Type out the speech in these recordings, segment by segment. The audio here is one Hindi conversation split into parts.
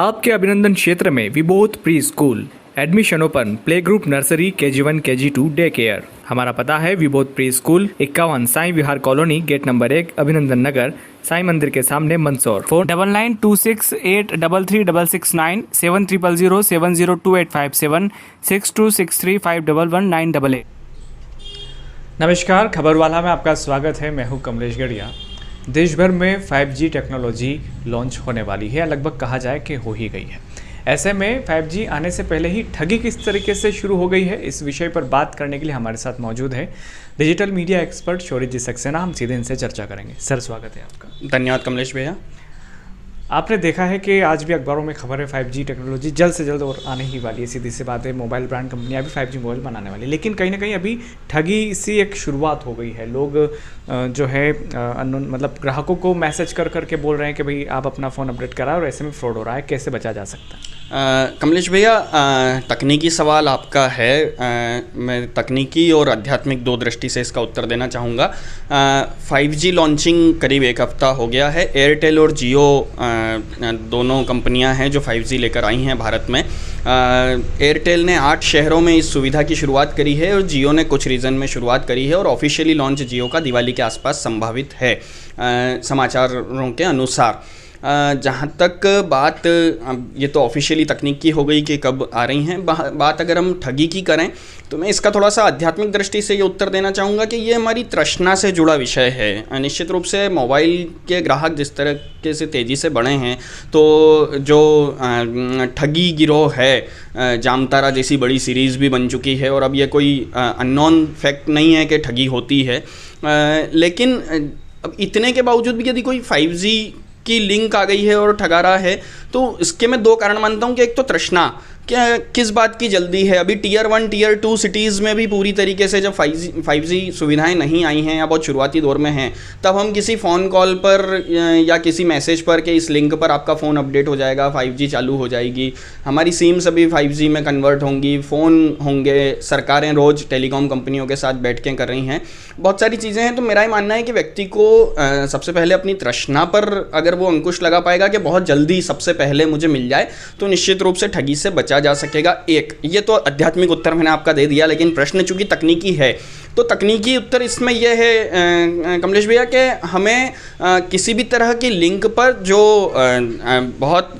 आपके अभिनंदन क्षेत्र में Vibodh pre school admission open play group nursery KG1 KG2 day care. हमारा पता है Vibodh pre school 51 Sai Vihar colony gate number 1 Abhinandan नगर साई मंदिर के सामने मंदसौर। फोन 9926833669 7000702857 6263511988। नमस्कार, खबरवाला में आपका स्वागत है। मैं हूं कमलेश गढ़िया। देश भर में 5G टेक्नोलॉजी लॉन्च होने वाली है, लगभग कहा जाए कि हो ही गई है। ऐसे में 5G आने से पहले ही ठगी किस तरीके से शुरू हो गई है, इस विषय पर बात करने के लिए हमारे साथ मौजूद है डिजिटल मीडिया एक्सपर्ट शौर्य जी सक्सेना। हम सीधे इनसे चर्चा करेंगे। सर, स्वागत है आपका। धन्यवाद कमलेश भैया। आपने देखा है कि आज भी अखबारों में खबर है 5G टेक्नोलॉजी जल्द से जल्द और आने ही वाली है। सीधी सी बात है, मोबाइल ब्रांड कंपनियां भी 5G मोबाइल बनाने वाली है, लेकिन कहीं ना कहीं अभी ठगी सी एक शुरुआत हो गई है। लोग जो है मतलब ग्राहकों को मैसेज कर करके बोल रहे हैं कि भाई आप अपना फ़ोन अपडेट कराओ, और ऐसे में फ्रॉड हो रहा है। कैसे बचा जा सकता है? कमलेश भैया, तकनीकी सवाल आपका है। मैं तकनीकी और आध्यात्मिक दो दृष्टि से इसका उत्तर देना चाहूँगा। 5G लॉन्चिंग करीब एक हफ्ता हो गया है। एयरटेल और जियो दोनों कंपनियां हैं जो 5G लेकर आई हैं भारत में। एयरटेल ने 8 शहरों में इस सुविधा की शुरुआत करी है और जियो ने कुछ रीजन में शुरुआत करी है, और ऑफिशियली लॉन्च जियो का दिवाली के आसपास संभावित है समाचारों के अनुसार। जहाँ तक बात, ये तो ऑफिशियली तकनीक की हो गई कि कब आ रही हैं। बात अगर हम ठगी की करें तो मैं इसका थोड़ा सा आध्यात्मिक दृष्टि से ये उत्तर देना चाहूँगा कि ये हमारी तृष्णा से जुड़ा विषय है। निश्चित रूप से मोबाइल के ग्राहक जिस तरह से तेज़ी से बढ़े हैं, तो जो ठगी गिरोह है, जामतारा जैसी बड़ी सीरीज़ भी बन चुकी है, और अब ये कोई अननोन फैक्ट नहीं है कि ठगी होती है। लेकिन अब इतने के बावजूद भी यदि कोई 5G की लिंक आ गई है और ठगा रहा है, तो इसके मैं 2 कारण मानता हूँ कि एक तो तृष्णा, क्या किस बात की जल्दी है। अभी टियर 1 टियर 2 सिटीज़ में भी पूरी तरीके से जब 5G सुविधाएं नहीं आई हैं या बहुत शुरुआती दौर में हैं, तब हम किसी फ़ोन कॉल पर या किसी मैसेज पर कि इस लिंक पर आपका फ़ोन अपडेट हो जाएगा, 5G चालू हो जाएगी, हमारी सिम्स अभी 5G में कन्वर्ट होंगी, फ़ोन होंगे, सरकारें रोज़ टेलीकॉम कंपनियों के साथ बैठकें कर रही हैं, बहुत सारी चीज़ें हैं। तो मेरा ये मानना है कि व्यक्ति को सबसे पहले अपनी तृष्णा पर अगर वो अंकुश लगा पाएगा कि बहुत जल्दी सबसे पहले मुझे मिल जाए, तो निश्चित रूप से ठगी से बचा जा सकेगा। एक ये तो आध्यात्मिक उत्तर मैंने आपका दे दिया, लेकिन प्रश्न चूंकि तकनीकी है, तो तकनीकी उत्तर इसमें यह है कमलेश भैया कि हमें किसी भी तरह की लिंक पर जो बहुत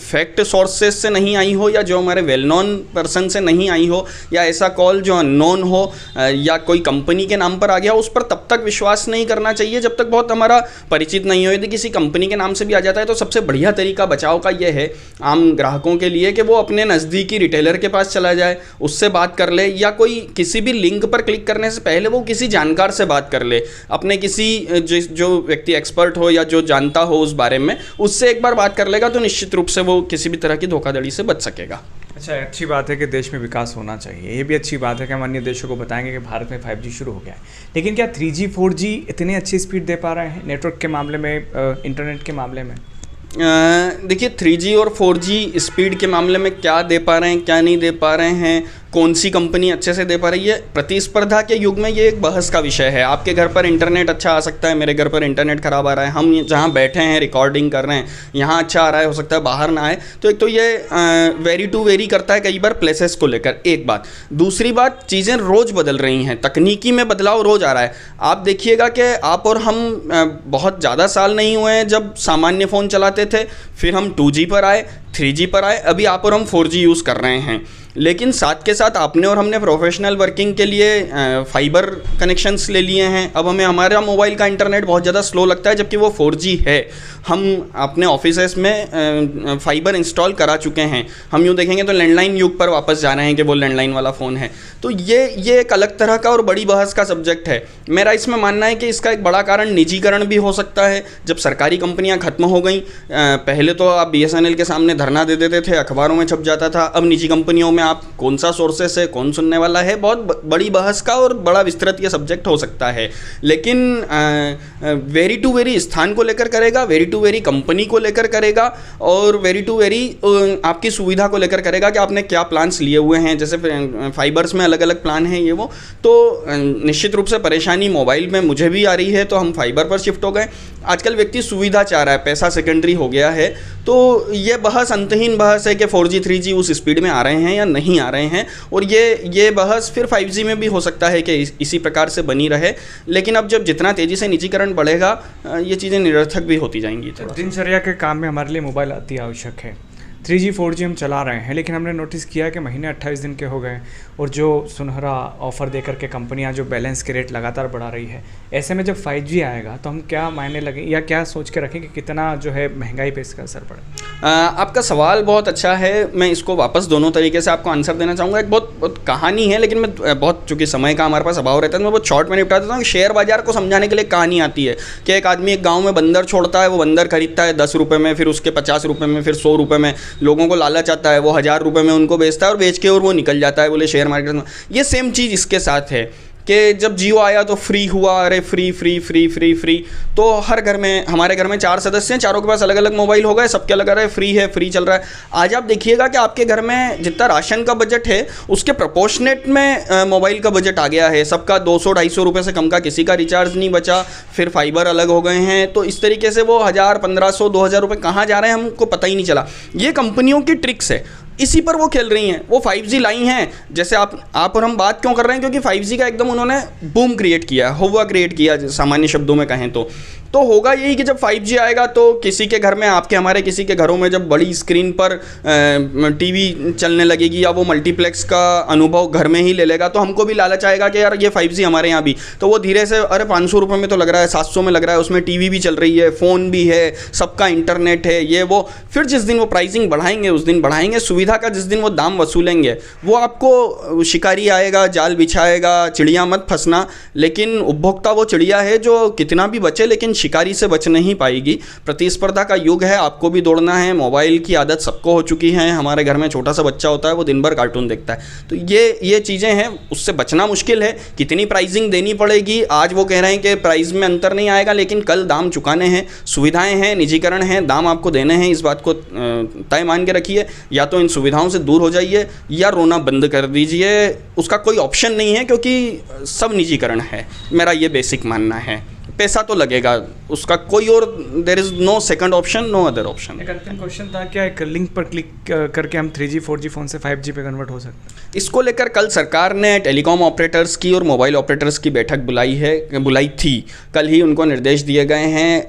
फैक्ट सोर्सेज से नहीं आई हो, या जो हमारे वेल नोन पर्सन से नहीं आई हो, या ऐसा कॉल जो अननोन हो, या कोई कंपनी के नाम पर आ गया, उस पर तब तक विश्वास नहीं करना चाहिए जब तक बहुत हमारा परिचित नहीं हो। यदि किसी कंपनी के नाम से भी आ जाता है, तो सबसे बढ़िया तरीका बचाव का यह है आम ग्राहकों के लिए कि वो अपने नज़दीकी रिटेलर के पास चला जाए, उससे बात कर ले, या कोई किसी भी लिंक पर क्लिक करने से पहले वो किसी जानकार से बात कर ले, अपने किसी जो व्यक्ति एक्सपर्ट हो या जो जानता हो उस बारे में, उससे एक बार बात कर लेगा, तो निश्चित रूप से वो किसी भी तरह की धोखाधड़ी से बच सकेगा। अच्छा, अच्छी बात है कि देश में विकास होना चाहिए। ये भी अच्छी बात है कि हम अन्य देशों को बताएंगे कि भारत में 5G शुरू हो गया है, लेकिन क्या 3G 4G इतनी अच्छी स्पीड दे पा रहे हैं नेटवर्क के मामले में, इंटरनेट के मामले में? देखिए, 3G और 4G स्पीड के मामले में क्या दे पा रहे हैं, क्या नहीं दे पा रहे हैं, कौन सी कंपनी अच्छे से दे पा रही है, प्रतिस्पर्धा के युग में ये एक बहस का विषय है। आपके घर पर इंटरनेट अच्छा आ सकता है, मेरे घर पर इंटरनेट ख़राब आ रहा है, हम जहाँ बैठे हैं रिकॉर्डिंग कर रहे हैं यहाँ अच्छा आ रहा है, हो सकता है बाहर ना आए। तो एक तो ये वेरी टू वेरी करता है कई बार प्लेसेस को लेकर, एक बात। दूसरी बात, चीज़ें रोज़ बदल रही हैं, तकनीकी में बदलाव रोज़ आ रहा है। आप देखिएगा कि आप और हम बहुत ज़्यादा साल नहीं हुए हैं जब सामान्य फ़ोन चलाते थे, फिर हम 2G पर आए, 3G पर आए, अभी आप और हम 4G यूज़ कर रहे हैं। लेकिन साथ के साथ आपने और हमने प्रोफेशनल वर्किंग के लिए फाइबर कनेक्शंस ले लिए हैं। अब हमें हमारा मोबाइल का इंटरनेट बहुत ज़्यादा स्लो लगता है, जबकि वो 4G है। हम अपने ऑफिसेस में फाइबर इंस्टॉल करा चुके हैं। हम यूँ देखेंगे तो लैंडलाइन युग पर वापस जा रहे हैं कि वो लैंडलाइन वाला फ़ोन है। तो ये एक अलग तरह का और बड़ी बहस का सब्जेक्ट है। मेरा इसमें मानना है कि इसका एक बड़ा कारण निजीकरण भी हो सकता है। जब सरकारी कंपनियाँ खत्म हो गई, पहले तो आप BSNL के सामने धरना दे देते थे, अखबारों में छप जाता था, अब निजी कंपनियों में आप कौन सा सोर्सेस है, कौन सुनने वाला है, बहुत बड़ी बहस का और बड़ा विस्तृत ये सब्जेक्ट हो सकता है। लेकिन वेरी टू वेरी स्थान को लेकर करेगा, वेरी टू वेरी कंपनी को लेकर करेगा, और वेरी टू वेरी आपकी सुविधा को लेकर करेगा कि आपने क्या प्लान्स लिए हुए हैं। जैसे फाइबर्स में अलग अलग प्लान हैं ये वो, तो निश्चित रूप से परेशानी मोबाइल में मुझे भी आ रही है, तो हम फाइबर पर शिफ्ट हो गए। आजकल व्यक्ति सुविधा चाह रहा है, पैसा सेकेंडरी हो गया है। तो ये बहस अंतहीन बहस है कि 4G 3G उस स्पीड में आ रहे हैं या नहीं आ रहे हैं, और ये बहस फिर 5G में भी हो सकता है कि इसी प्रकार से बनी रहे। लेकिन अब जब जितना तेज़ी से निजीकरण बढ़ेगा ये चीज़ें निरर्थक भी होती जाएंगी। दिनचर्या के काम में हमारे लिए मोबाइल अति आवश्यक है। 3G 4G हम चला रहे हैं, लेकिन हमने नोटिस किया कि महीने 28 दिन के हो गए और जो सुनहरा ऑफ़र देकर के कंपनियां जो बैलेंस के रेट लगातार बढ़ा रही है, ऐसे में जब 5G आएगा तो हम क्या मायने लगे या क्या सोच के रखें कि कितना जो है महंगाई पे इसका असर पड़े? आपका सवाल बहुत अच्छा है। मैं इसको वापस दोनों तरीके से आपको आंसर देना चाहूँगा। एक बहुत कहानी है, लेकिन मैं बहुत, चूँकि समय का हमारे पास अभाव रहता है तो मैं बहुत शॉर्ट में निपटा देता हूँ। शेयर बाजार को समझाने के लिए कहानी आती है कि एक आदमी एक गाँव में बंदर छोड़ता है, वो बंदर खरीदता है 10 रुपये में, फिर उसके 50 रुपये में, फिर 100 रुपये में, लोगों को लालच आता है, वो 1000 रुपये में उनको बेचता है और बेच के और वो निकल जाता है बोले शेयर मार्केट में। ये सेम चीज़ इसके साथ है कि जब जियो आया तो फ्री हुआ, अरे free free free free free, तो हर घर में, हमारे घर में 4 सदस्य हैं, चारों के पास अलग अलग मोबाइल हो गए, सबके अलग अलग फ्री है, फ्री चल रहा है। आज आप देखिएगा कि आपके घर में जितना राशन का बजट है उसके प्रोपोर्शनेट में मोबाइल का बजट आ गया है। सबका 200-250 रुपये से कम का किसी का रिचार्ज नहीं बचा, फिर फाइबर अलग हो गए हैं। तो इस तरीके से वो 1000, 1500-2000 रुपये कहाँ जा रहे हैं हमको पता ही नहीं चला। ये कंपनियों की ट्रिक्स है, इसी पर वो खेल रही हैं। वो 5G लाई हैं, जैसे आप और हम बात क्यों कर रहे हैं, क्योंकि 5G का एकदम उन्होंने बूम क्रिएट किया, हुआ क्रिएट किया, सामान्य शब्दों में कहें तो होगा यही कि जब 5G आएगा तो किसी के घर में, आपके हमारे किसी के घरों में जब बड़ी स्क्रीन पर टीवी चलने लगेगी या वो मल्टीप्लेक्स का अनुभव घर में ही ले लेगा, तो हमको भी लालच आएगा कि यार ये 5G हमारे यहाँ भी। तो वो धीरे से, अरे 500 रुपये में तो लग रहा है, 700 में लग रहा है, उसमें टीवी भी चल रही है, फ़ोन भी है, सबका इंटरनेट है, ये वो। फिर जिस दिन वो प्राइसिंग बढ़ाएंगे उस दिन बढ़ाएंगे, सुविधा का जिस दिन वो दाम वसूलेंगे, वो आपको शिकारी आएगा, जाल बिछाएगा, चिड़िया मत फंसना। लेकिन उपभोक्ता वो चिड़िया है जो कितना भी बचे लेकिन शिकारी से बच नहीं पाएगी। प्रतिस्पर्धा का युग है, आपको भी दौड़ना है। मोबाइल की आदत सबको हो चुकी है, हमारे घर में छोटा सा बच्चा होता है वो दिन भर कार्टून देखता है। तो ये चीज़ें हैं, उससे बचना मुश्किल है। कितनी प्राइसिंग देनी पड़ेगी, आज वो कह रहे हैं कि प्राइस में अंतर नहीं आएगा, लेकिन कल दाम चुकाने हैं, सुविधाएं हैं, निजीकरण है, दाम आपको देने हैं। इस बात को तय मान के रखिए, या तो इन सुविधाओं से दूर हो जाइए या रोना बंद कर दीजिए। उसका कोई ऑप्शन नहीं है, क्योंकि सब निजीकरण है, मेरा ये बेसिक मानना है। पैसा तो लगेगा, उसका कोई और, there is no second option, no other option. एक अंतिम क्वेश्चन था, क्या एक लिंक पर क्लिक करके हम 3G 4G फ़ोन से 5G पे कन्वर्ट हो सकते हैं? इसको लेकर कल सरकार ने टेलीकॉम ऑपरेटर्स की और मोबाइल ऑपरेटर्स की बैठक बुलाई थी। कल ही उनको निर्देश दिए गए हैं।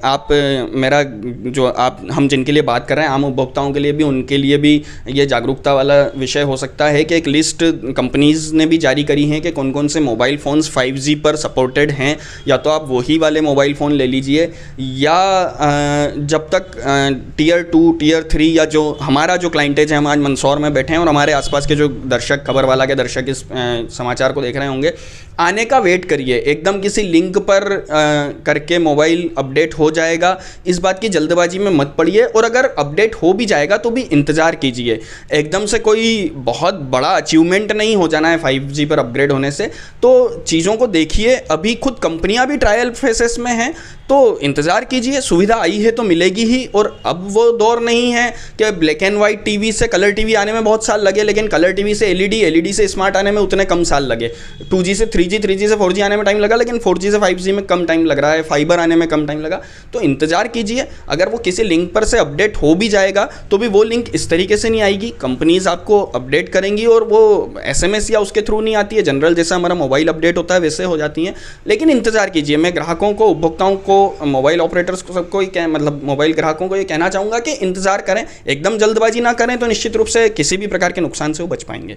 हम जिनके लिए बात कर रहे हैं, आम उपभोक्ताओं के लिए भी, उनके लिए भी ये जागरूकता वाला विषय हो सकता है कि एक लिस्ट कंपनीज़ ने भी जारी करी है कि कौन कौन से मोबाइल फ़ोन्स 5G पर सपोर्टेड हैं। या तो आप वही वाले मोबाइल फ़ोन ले लीजिए, या जब तक टियर 2 टियर 3 या जो हमारा जो क्लाइंटेज है, हम आज मंदसौर में बैठे हैं और हमारे आसपास के जो दर्शक, खबर वाला के दर्शक इस समाचार को देख रहे होंगे, आने का वेट करिए। एकदम किसी लिंक पर करके मोबाइल अपडेट हो जाएगा, इस बात की जल्दबाजी में मत पड़िए। और अगर अपडेट हो भी जाएगा तो भी इंतज़ार कीजिए। एकदम से कोई बहुत बड़ा अचीवमेंट नहीं हो जाना है 5G पर अपग्रेड होने से। तो चीज़ों को देखिए, अभी खुद कंपनियां भी ट्रायल फेसेस में हैं, तो इंतज़ार कीजिए। सुविधा आई है तो मिलेगी ही। और अब वो दौर नहीं है कि ब्लैक एंड वाइट टीवी से कलर टीवी आने में बहुत साल लगे, लेकिन कलर टीवी से एलईडी, एलईडी से स्मार्ट आने में उतने कम साल लगे। 2G से 3G, 3G से 4G आने में टाइम लगा, लेकिन 4G से 5G में कम टाइम लग रहा है। फाइबर आने में कम टाइम लगा। तो इंतज़ार कीजिए। अगर वो किसी लिंक पर से अपडेट हो भी जाएगा तो भी वो लिंक इस तरीके से नहीं आएगी, कंपनीज़ आपको अपडेट करेंगी और वो SMS या उसके थ्रू नहीं आती है, जनरल जैसा हमारा मोबाइल अपडेट होता है वैसे हो जाती हैं। लेकिन इंतज़ार कीजिए। मैं ग्राहकों को, उपभोक्ताओं को, मोबाइल ऑपरेटर्स को, सबको मतलब मोबाइल ग्राहकों को ये कहना चाहूँगा कि इंतज़ार करें, एकदम जल्दबाजी ना करें, तो निश्चित रूप से किसी भी प्रकार के नुकसान से वो बच पाएंगे।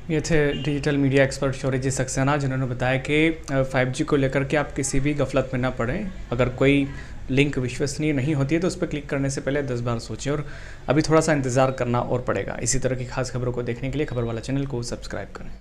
ये थे डिजिटल मीडिया एक्सपर्ट शौर्यजी सक्सेना, जिन्होंने बताया कि 5G को लेकर के आप किसी भी गफलत में ना पड़ें। अगर कोई लिंक विश्वसनीय नहीं होती है तो उस पर क्लिक करने से पहले 10 बार सोचें, और अभी थोड़ा सा इंतज़ार करना और पड़ेगा। इसी तरह की खास खबरों को देखने के लिए खबर वाला चैनल को सब्सक्राइब करें।